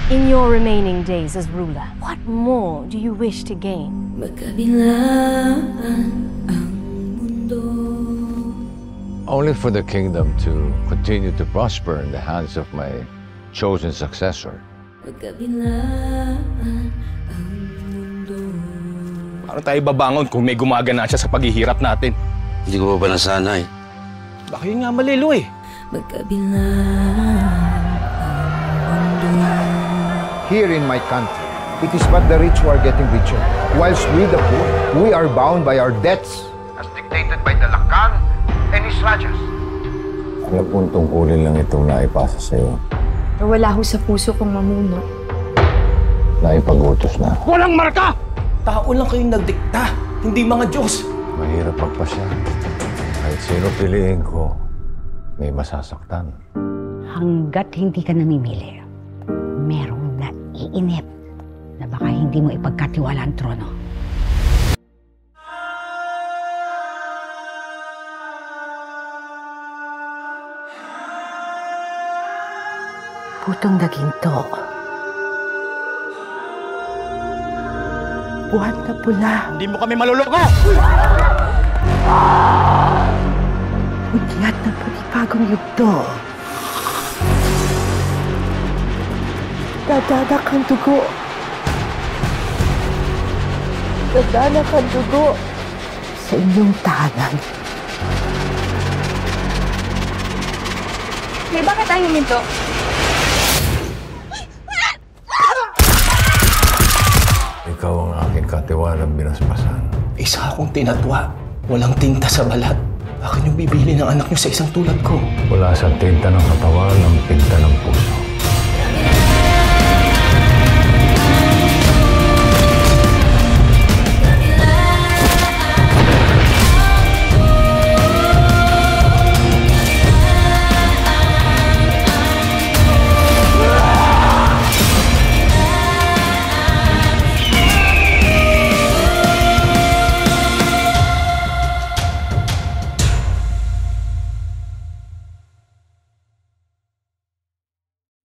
In your remaining days as ruler, what more do you wish to gain? Only for the kingdom to continue to prosper in the hands of my chosen successor. Paano tayo babangon kung may gumagana siya sa paghihirap natin? Hindi ko pa nasanay. Baka yun nga malilo eh. Here in my country, it is but the rich who are getting richer, whilst we the poor, we are bound by our debts, as dictated by the Lakan and his rajas. Ano pong tungkulin lang itong naipasa sa'yo? Wala ho sa puso kong mamuno. Naipagutos na. Walang marka! Tao lang kayong nagdikta, hindi mga Diyos. Mahirap magpasya. Kahit sino piliin ko, may masasaktan. Hanggat hindi ka namimili, merong naiinip na baka hindi mo ipagkatiwala ang trono. Putong daging to. Buhat na pula. Hindi mo kami maluloko! Hudyat ng panibagong yugto. Dadanak ang dugo. Dadanak ang dugo sa inyong tahanan. May bakit tayo minto? Ikaw ang aking katiwalang binasbasan. Isa akong tinatwa. Walang tinta sa balat. Bakit yung bibili ng anak niyo sa isang tulad ko? Wala sa tinta ng katawan ang pinta ng puso.